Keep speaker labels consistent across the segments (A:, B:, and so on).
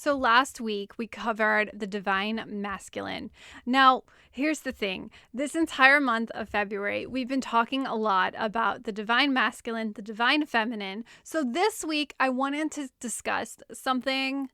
A: So last week we covered the divine masculine. Now, here's the thing. This entire month of February, we've been talking a lot about the divine masculine, the divine feminine. So this week I wanted to discuss something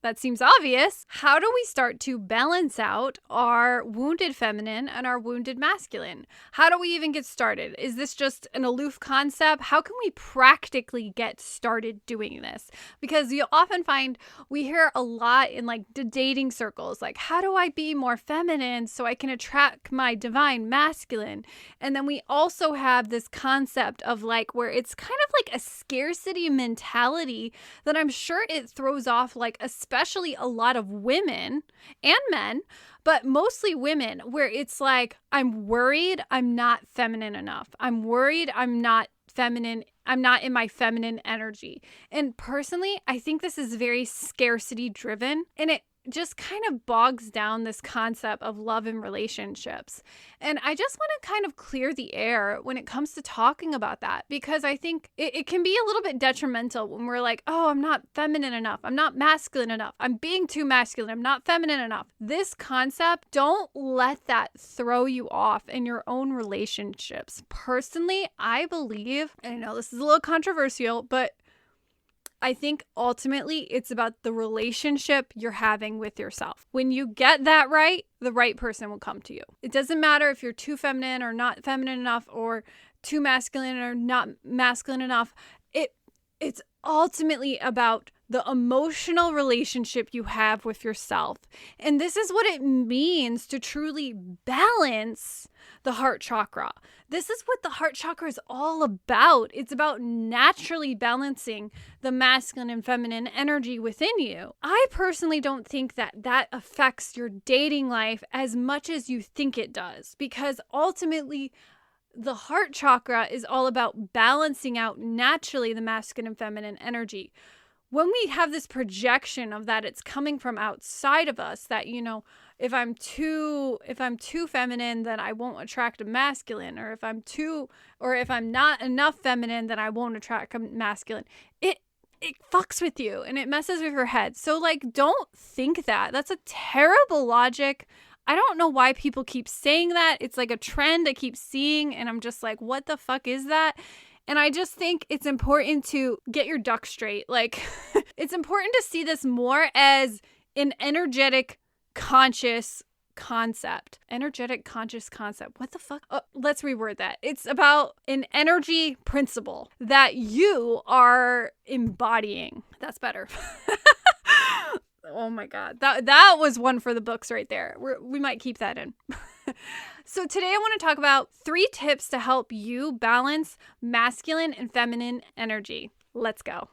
A: that seems obvious. How do we start to balance out our wounded feminine and our wounded masculine? How do we even get started? Is this just an aloof concept? How can we practically get started doing this? Because you'll often find we hear a lot in like the dating circles, like, how do I be more feminine so I can attract my divine masculine? And then we also have this concept of like where it's kind of like a scarcity mentality that I'm sure it throws off like especially a lot of women and men, but mostly women, where it's like, I'm worried I'm not feminine enough. I'm worried I'm not feminine. I'm not in my feminine energy. And personally, I think this is very scarcity driven, and it just kind of bogs down this concept of love and relationships. And I just want to kind of clear the air when it comes to talking about that, because I think it can be a little bit detrimental when we're like, oh, I'm not feminine enough. I'm not masculine enough. I'm being too masculine. I'm not feminine enough. This concept, don't let that throw you off in your own relationships. Personally, I believe, and I know this is a little controversial, but I think ultimately it's about the relationship you're having with yourself. When you get that right, the right person will come to you. It doesn't matter if you're too feminine or not feminine enough, or too masculine or not masculine enough. It's ultimately about the emotional relationship you have with yourself. And this is what it means to truly balance the heart chakra. This is what the heart chakra is all about. It's about naturally balancing the masculine and feminine energy within you. I personally don't think that affects your dating life as much as you think it does, because ultimately the heart chakra is all about balancing out naturally the masculine and feminine energy. When we have this projection of that it's coming from outside of us, that, you know, if I'm too feminine, then I won't attract a masculine, or if I'm not enough feminine, then I won't attract a masculine. It fucks with you and it messes with your head. So like, don't think that. That's a terrible logic. I don't know why people keep saying that. It's like a trend I keep seeing, and I'm just like, what the fuck is that? And I just think it's important to get your ducks straight. Like, it's important to see this more as an energetic, conscious concept. Energetic, conscious concept. What the fuck? Let's reword that. It's about an energy principle that you are embodying. That's better. Oh my God. That was one for the books right there. We might keep that in. So today I want to talk about 3 tips to help you balance masculine and feminine energy. Let's go.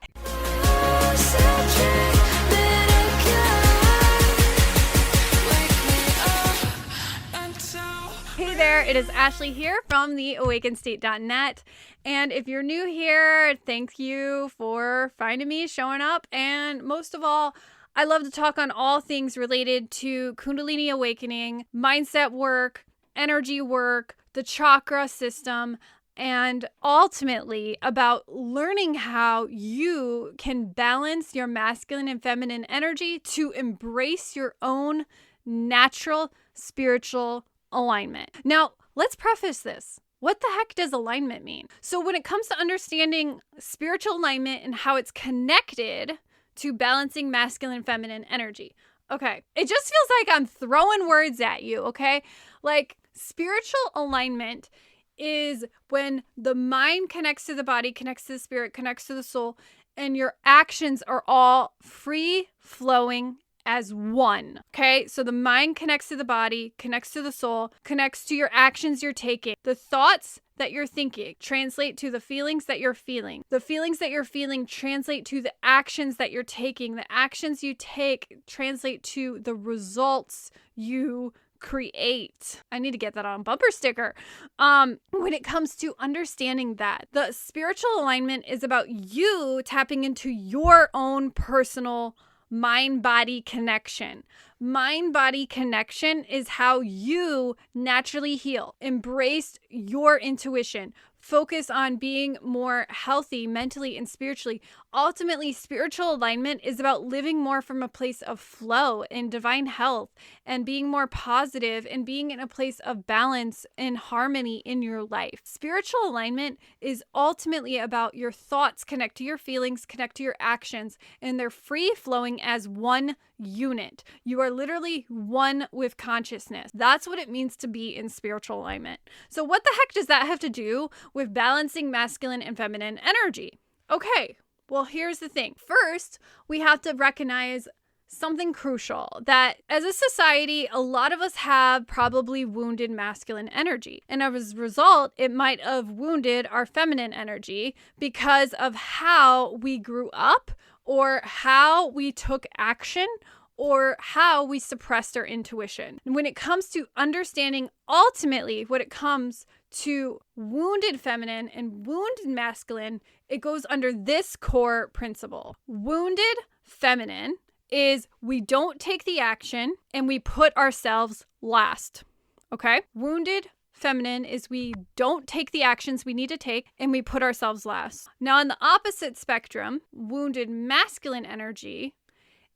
A: Hey there, it is Ashley here from the awakenstate.net. And if you're new here, thank you for finding me, showing up. And most of all, I love to talk on all things related to Kundalini awakening, mindset work, energy work, the chakra system, and ultimately about learning how you can balance your masculine and feminine energy to embrace your own natural spiritual alignment. Now, let's preface this. What the heck does alignment mean? So when it comes to understanding spiritual alignment and how it's connected to balancing masculine and feminine energy. Okay, it just feels like I'm throwing words at you, okay? Like, spiritual alignment is when the mind connects to the body, connects to the spirit, connects to the soul, and your actions are all free flowing as one. Okay, so the mind connects to the body, connects to the soul, connects to your actions you're taking. The thoughts that you're thinking translate to the feelings that you're feeling. The feelings that you're feeling translate to the actions that you're taking. The actions you take translate to the results you create. I need to get that on a bumper sticker. When it comes to understanding that, the spiritual alignment is about you tapping into your own personal mind-body connection. Mind-body connection is how you naturally heal. Embrace your intuition. Focus on being more healthy mentally and spiritually. ultimately, spiritual alignment is about living more from a place of flow and divine health and being more positive and being in a place of balance and harmony in your life. Spiritual alignment is ultimately about your thoughts connect to your feelings, connect to your actions, and they're free flowing as one unit. You are literally one with consciousness. That's what it means to be in spiritual alignment. So what the heck does that have to do with balancing masculine and feminine energy? Okay, well, here's the thing. First, we have to recognize something crucial, that as a society, a lot of us have probably wounded masculine energy. And as a result, it might have wounded our feminine energy because of how we grew up or how we took action or how we suppressed our intuition. And when it comes to understanding ultimately what it comes to wounded feminine and wounded masculine, it goes under this core principle. Wounded feminine is we don't take the action and we put ourselves last. Okay? Wounded feminine is we don't take the actions we need to take and we put ourselves last. Now, on the opposite spectrum, wounded masculine energy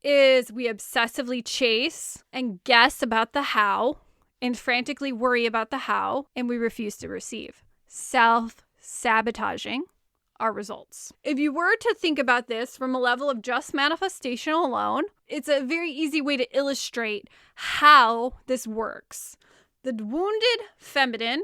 A: is we obsessively chase and guess about the how and frantically worry about the how, and we refuse to receive, self-sabotaging our results. If you were to think about this from a level of just manifestation alone, it's a very easy way to illustrate how this works. The wounded feminine,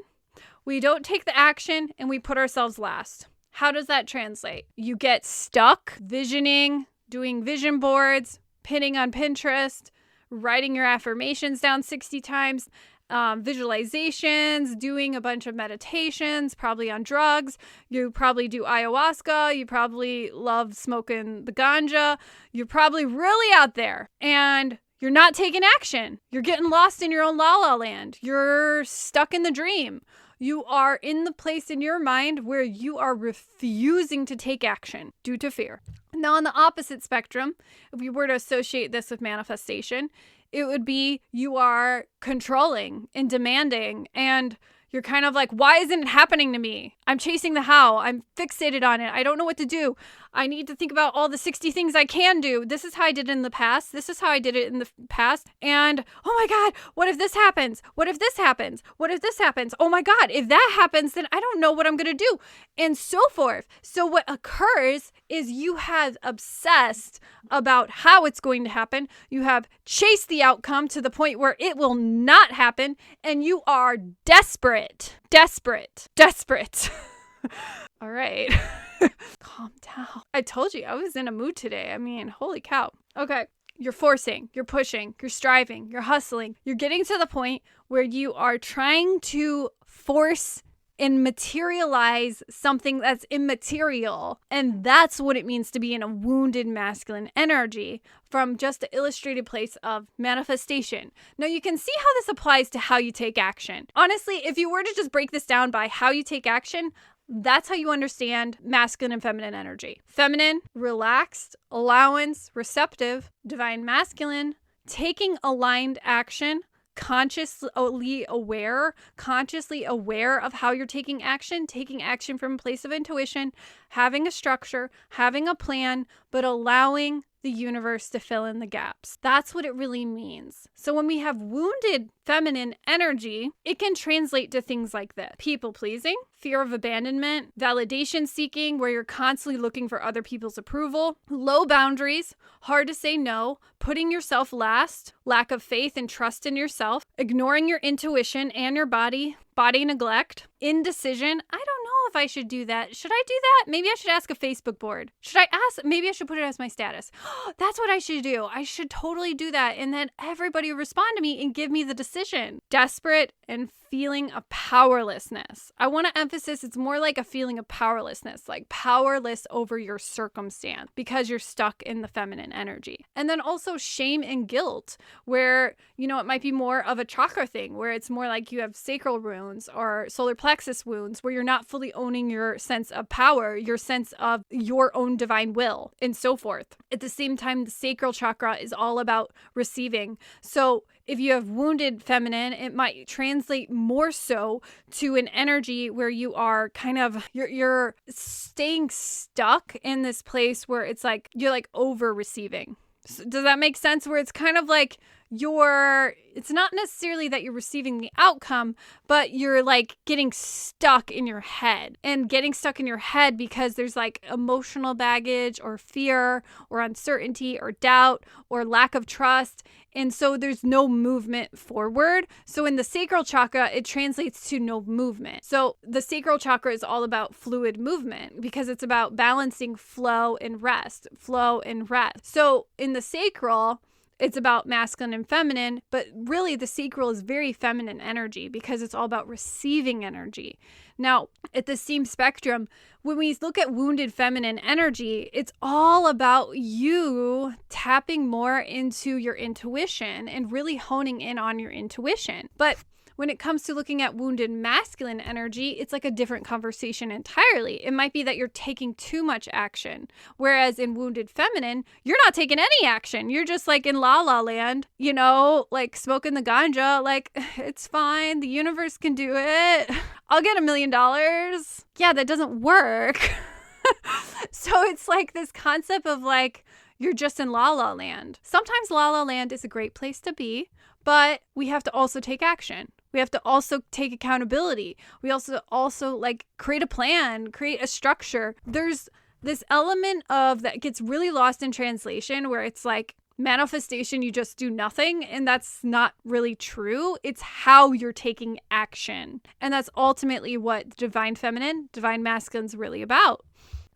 A: we don't take the action and we put ourselves last. How does that translate? You get stuck visioning, doing vision boards, pinning on Pinterest, writing your affirmations down 60 times, visualizations, doing a bunch of meditations, probably on drugs. You probably do ayahuasca. You probably love smoking the ganja. You're probably really out there and you're not taking action. You're getting lost in your own la la land. You're stuck in the dream. You are in the place in your mind where you are refusing to take action due to fear. Now, on the opposite spectrum, if we were to associate this with manifestation, it would be you are controlling and demanding, and you're kind of like, why isn't it happening to me? I'm chasing the how. I'm fixated on it. I don't know what to do. I need to think about all the 60 things I can do. This is how I did it in the past. This is how I did it in the past. And oh my God, what if this happens? What if this happens? What if this happens? Oh my God, if that happens, then I don't know what I'm going to do, and so forth. So what occurs is you have obsessed about how it's going to happen. You have chased the outcome to the point where it will not happen, and you are desperate. All right. Calm down. I told you I was in a mood today. I mean, holy cow. Okay. You're forcing, you're pushing, you're striving, you're hustling. You're getting to the point where you are trying to force and materialize something that's immaterial. And that's what it means to be in a wounded masculine energy from just the illustrated place of manifestation. Now, you can see how this applies to how you take action. Honestly, if you were to just break this down by how you take action, that's how you understand masculine and feminine energy. Feminine, relaxed, allowance, receptive. Divine masculine, taking aligned action, consciously aware of how you're taking action from a place of intuition, having a structure, having a plan, but allowing the universe to fill in the gaps. That's what it really means. So when we have wounded feminine energy, it can translate to things like this: people pleasing, fear of abandonment, validation seeking, where you're constantly looking for other people's approval, low boundaries, hard to say no, putting yourself last, lack of faith and trust in yourself, ignoring your intuition and your body neglect, indecision. I don't know if I should do that. Should I do that? Maybe I should ask a Facebook board. Maybe I should put it as my status. That's what I should do. I should totally do that. And then everybody will respond to me and give me the decision. Desperate and feeling of powerlessness. I want to emphasize it's more like a feeling of powerlessness, like powerless over your circumstance because you're stuck in the feminine energy. And then also shame and guilt, where, it might be more of a chakra thing, where it's more like you have sacral wounds or solar plexus wounds, where you're not fully owning your sense of power, your sense of your own divine will, and so forth. At the same time, the sacral chakra is all about receiving. So if you have wounded feminine, it might translate more so to an energy where you are kind of, you're staying stuck in this place where it's like, you're like over receiving. So does that make sense? Where it's kind of like it's not necessarily that you're receiving the outcome, but you're like getting stuck in your head, and getting stuck in your head because there's like emotional baggage or fear or uncertainty or doubt or lack of trust. And so there's no movement forward. So in the sacral chakra, it translates to no movement. So the sacral chakra is all about fluid movement because it's about balancing flow and rest, flow and rest. So in the sacral, it's about masculine and feminine, but really the sacral is very feminine energy because it's all about receiving energy. Now, at the same spectrum, when we look at wounded feminine energy, it's all about you tapping more into your intuition and really honing in on your intuition. But when it comes to looking at wounded masculine energy, it's like a different conversation entirely. It might be that you're taking too much action, whereas in wounded feminine, you're not taking any action. You're just like in la la land, like smoking the ganja, like it's fine. The universe can do it. I'll get $1 million. Yeah, that doesn't work. So it's like this concept of like, you're just in la la land. Sometimes la la land is a great place to be, but we have to also take action. We have to also take accountability. We also like create a plan, create a structure. There's this element of that gets really lost in translation where it's like manifestation, you just do nothing. And that's not really true. It's how you're taking action. And that's ultimately what divine feminine, divine masculine is really about.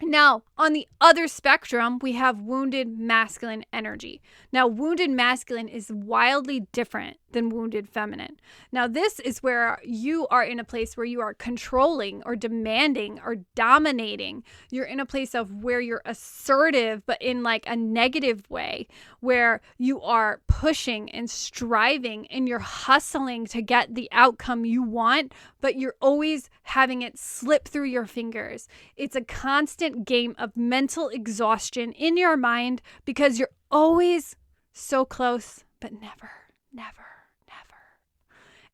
A: Now, on the other spectrum, we have wounded masculine energy. Now, wounded masculine is wildly different than wounded feminine. Now, this is where you are in a place where you are controlling or demanding or dominating. You're in a place of where you're assertive, but in like a negative way, where you are pushing and striving and you're hustling to get the outcome you want, but you're always having it slip through your fingers. It's a constant game of mental exhaustion in your mind because you're always so close, but never.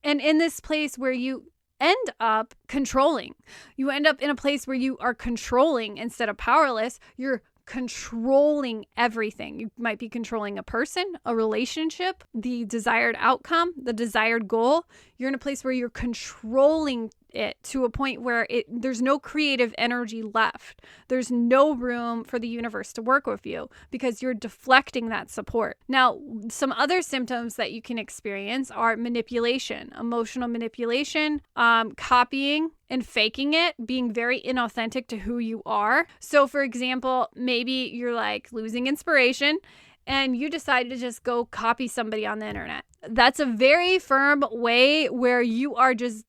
A: And in this place where you end up controlling, you end up in a place where you are controlling instead of powerless. You're controlling everything. You might be controlling a person, a relationship, the desired outcome, the desired goal. You're in a place where you're controlling it to a point where there's no creative energy left. There's no room for the universe to work with you because you're deflecting that support. Now, some other symptoms that you can experience are manipulation, emotional manipulation, copying and faking it, being very inauthentic to who you are. So for example, maybe you're like losing inspiration and you decide to just go copy somebody on the internet. That's a very firm way where you are just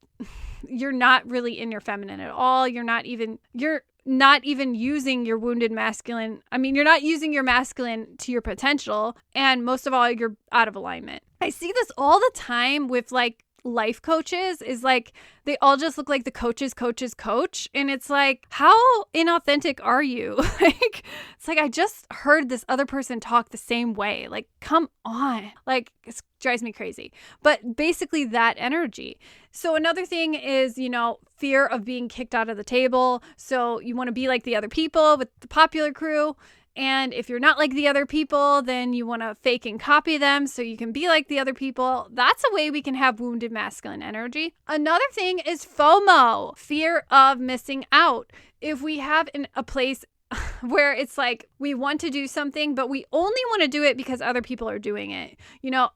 A: you're not really in your feminine at all. You're not even using your wounded masculine. I mean, you're not using your masculine to your potential. And most of all, you're out of alignment. I see this all the time with like life coaches is like, they all just look like the coach's coach. And it's like, how inauthentic are you? It's like, I just heard this other person talk the same way. Like, come on. Like, it drives me crazy. But basically that energy. So another thing is, fear of being kicked out of the table. So you want to be like the other people with the popular crew. And if you're not like the other people, then you want to fake and copy them so you can be like the other people. That's a way we can have wounded masculine energy. Another thing is FOMO, fear of missing out. If we have a place where it's like we want to do something, but we only want to do it because other people are doing it.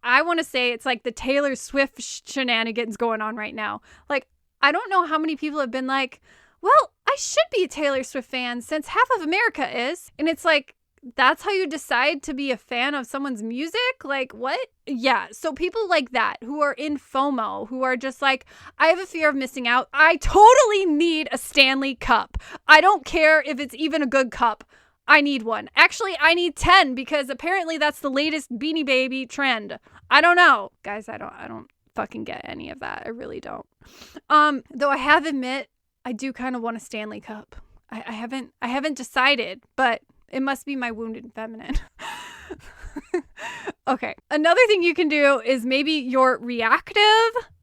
A: I want to say it's like the Taylor Swift shenanigans going on right now. Like, I don't know how many people have been like, well, I should be a Taylor Swift fan since half of America is. And it's like, that's how you decide to be a fan of someone's music? Like, what? Yeah. So people like that who are in FOMO, who are just like, I have a fear of missing out. I totally need a Stanley Cup. I don't care if it's even a good cup. I need one. Actually, I need 10 because apparently that's the latest Beanie Baby trend. I don't know. Guys, I don't fucking get any of that. I really don't. Though I have admit, I do kind of want a Stanley Cup. I haven't decided, but it must be my wounded feminine. Okay. Another thing you can do is maybe you're reactive,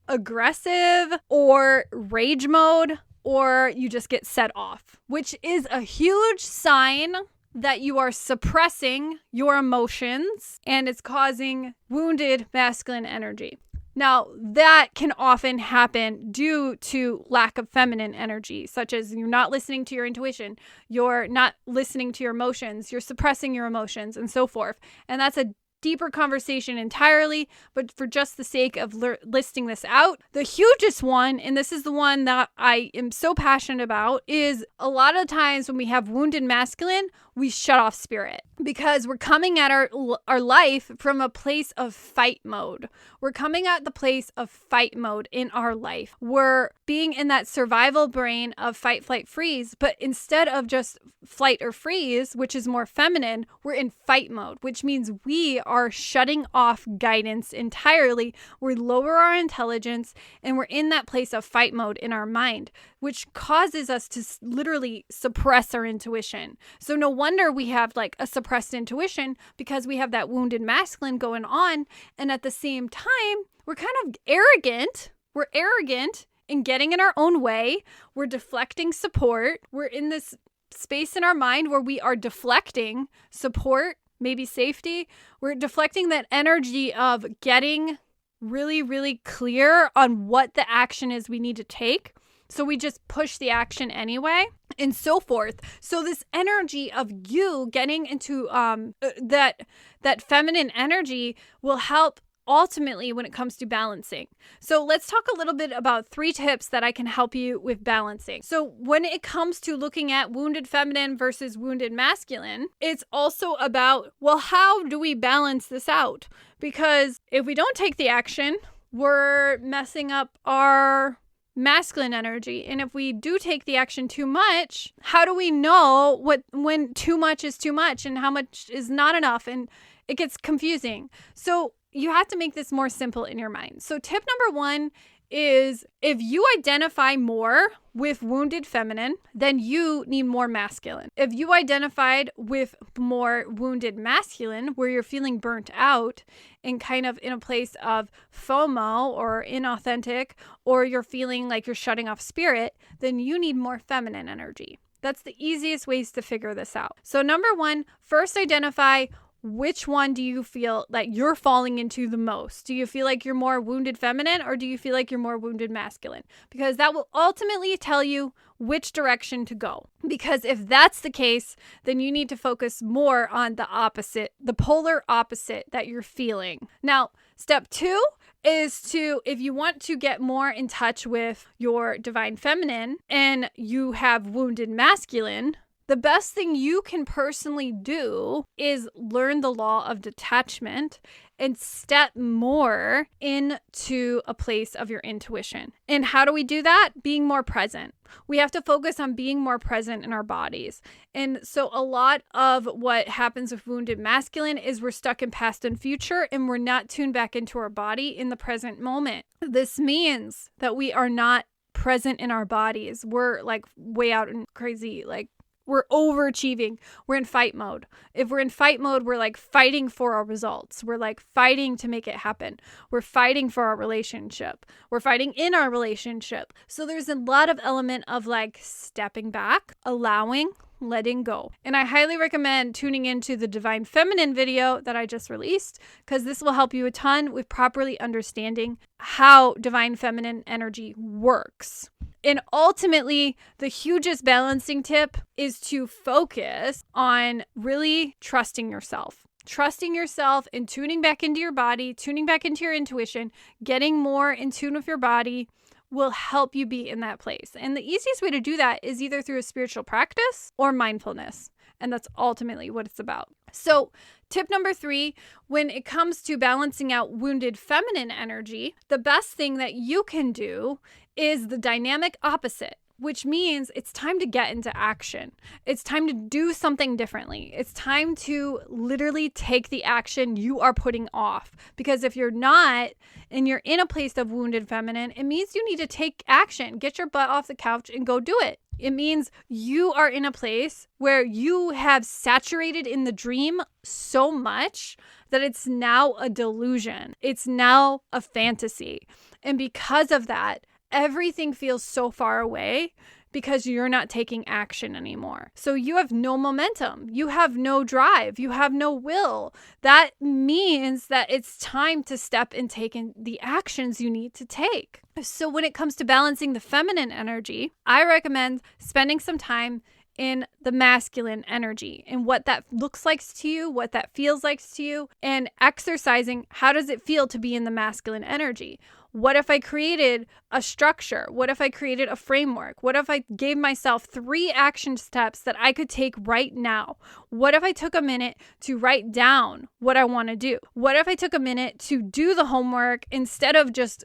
A: aggressive, or rage mode, or you just get set off, which is a huge sign that you are suppressing your emotions and it's causing wounded masculine energy. Now, that can often happen due to lack of feminine energy, such as you're not listening to your intuition, you're not listening to your emotions, you're suppressing your emotions, and so forth. And that's a deeper conversation entirely, but for just the sake of listing this out, the hugest one, and this is the one that I am so passionate about, is a lot of times when we have wounded masculine, we shut off spirit because we're coming at our life from a place of fight mode. We're coming at the place of fight mode in our life. We're being in that survival brain of fight, flight, freeze, but instead of just flight or freeze, which is more feminine, we're in fight mode, which means we are shutting off guidance entirely. We lower our intelligence and we're in that place of fight mode in our mind, which causes us to literally suppress our intuition. So no wonder we have like a suppressed intuition because we have that wounded masculine going on. And at the same time, we're kind of arrogant. We're arrogant in getting in our own way. We're deflecting support. We're in this space in our mind where we are deflecting support, maybe safety. We're deflecting that energy of getting really, really clear on what the action is we need to take. So we just push the action anyway and so forth. So this energy of you getting into that feminine energy will help ultimately when it comes to balancing. So let's talk a little bit about 3 tips that I can help you with balancing. So when it comes to looking at wounded feminine versus wounded masculine, it's also about, well, how do we balance this out? Because if we don't take the action, we're messing up our masculine energy. And if we do take the action too much, how do we know when too much is too much and how much is not enough? And it gets confusing. So you have to make this more simple in your mind. So tip number 1 is if you identify more with wounded feminine, then you need more masculine. If you identified with more wounded masculine, where you're feeling burnt out and kind of in a place of FOMO or inauthentic, or you're feeling like you're shutting off spirit, then you need more feminine energy. That's the easiest ways to figure this out. So number 1, first identify which one do you feel like you're falling into the most? Do you feel like you're more wounded feminine or do you feel like you're more wounded masculine? Because that will ultimately tell you which direction to go. Because if that's the case, then you need to focus more on the opposite, the polar opposite that you're feeling. Now, step 2 is if you want to get more in touch with your divine feminine and you have wounded masculine, the best thing you can personally do is learn the law of detachment and step more into a place of your intuition. And how do we do that? Being more present. We have to focus on being more present in our bodies. And so a lot of what happens with wounded masculine is we're stuck in past and future and we're not tuned back into our body in the present moment. This means that we are not present in our bodies. We're like way out and crazy, like we're overachieving. We're in fight mode. If we're in fight mode, we're like fighting for our results. We're like fighting to make it happen. We're fighting for our relationship. We're fighting in our relationship. So there's a lot of element of like stepping back, allowing, letting go. And I highly recommend tuning into the Divine Feminine video that I just released because this will help you a ton with properly understanding how Divine Feminine energy works. And ultimately, the hugest balancing tip is to focus on really trusting yourself. Trusting yourself and tuning back into your body, tuning back into your intuition, getting more in tune with your body will help you be in that place. And the easiest way to do that is either through a spiritual practice or mindfulness. And that's ultimately what it's about. So tip number 3, when it comes to balancing out wounded feminine energy, the best thing that you can do is the dynamic opposite, which means it's time to get into action. It's time to do something differently. It's time to literally take the action you are putting off. Because if you're not, and you're in a place of wounded feminine, it means you need to take action. Get your butt off the couch and go do it. It means you are in a place where you have saturated in the dream so much that it's now a delusion. It's now a fantasy. And because of that, everything feels so far away because you're not taking action anymore. So you have no momentum. You have no drive. You have no will. That means that it's time to step and take in the actions you need to take. So when it comes to balancing the feminine energy, I recommend spending some time in the masculine energy and what that looks like to you, what that feels like to you, and exercising. How does it feel to be in the masculine energy? What if I created a structure? What if I created a framework? What if I gave myself 3 action steps that I could take right now? What if I took a minute to write down what I want to do? What if I took a minute to do the homework instead of just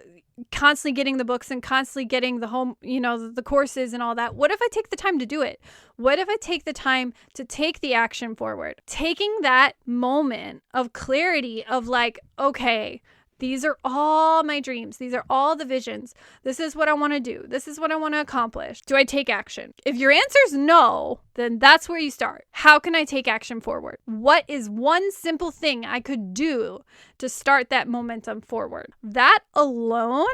A: constantly getting the books and constantly getting the courses and all that? What if I take the time to do it? What if I take the time to take the action forward? Taking that moment of clarity of like, okay, these are all my dreams. These are all the visions. This is what I want to do. This is what I want to accomplish. Do I take action? If your answer is no, then that's where you start. How can I take action forward? What is one simple thing I could do to start that momentum forward? That alone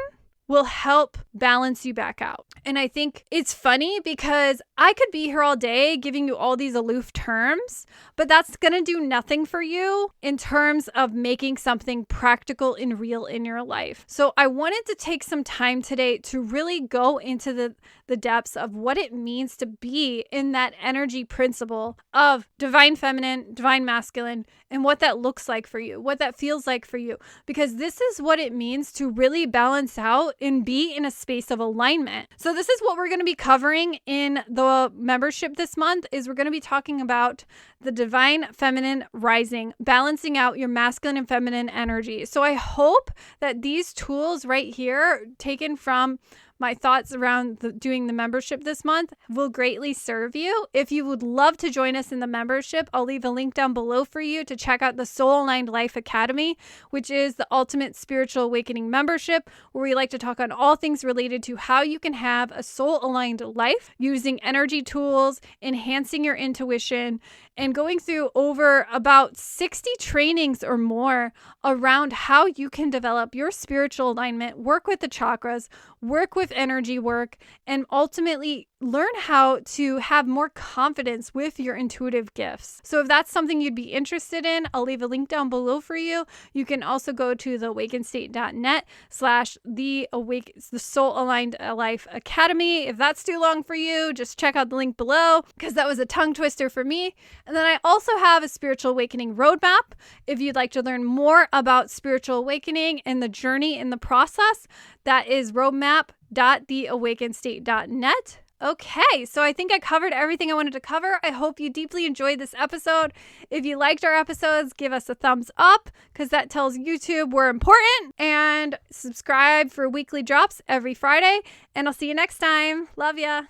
A: will help balance you back out. And I think it's funny because I could be here all day giving you all these aloof terms, but that's going to do nothing for you in terms of making something practical and real in your life. So I wanted to take some time today to really go into the depths of what it means to be in that energy principle of divine feminine, divine masculine, and what that looks like for you, what that feels like for you, because this is what it means to really balance out and be in a space of alignment. So this is what we're going to be covering in the membership this month. Is we're going to be talking about the divine feminine rising, balancing out your masculine and feminine energy. So I hope that these tools right here, taken from my thoughts around doing the membership this month, will greatly serve you. If you would love to join us in the membership, I'll leave a link down below for you to check out the Soul Aligned Life Academy, which is the ultimate spiritual awakening membership, where we like to talk on all things related to how you can have a soul aligned life using energy tools, enhancing your intuition, and going through over about 60 trainings or more around how you can develop your spiritual alignment, work with the chakras, work with energy work, and ultimately learn how to have more confidence with your intuitive gifts. So if that's something you'd be interested in, I'll leave a link down below for you. You can also go to theawakenstate.net/the Soul Aligned Life Academy. If that's too long for you, just check out the link below, because that was a tongue twister for me. And then I also have a spiritual awakening roadmap. If you'd like to learn more about spiritual awakening and the journey in the process, that is roadmap.theawakenstate.net. Okay, so I think I covered everything I wanted to cover. I hope you deeply enjoyed this episode. If you liked our episodes, give us a thumbs up, because that tells YouTube we're important. And subscribe for weekly drops every Friday. And I'll see you next time. Love ya.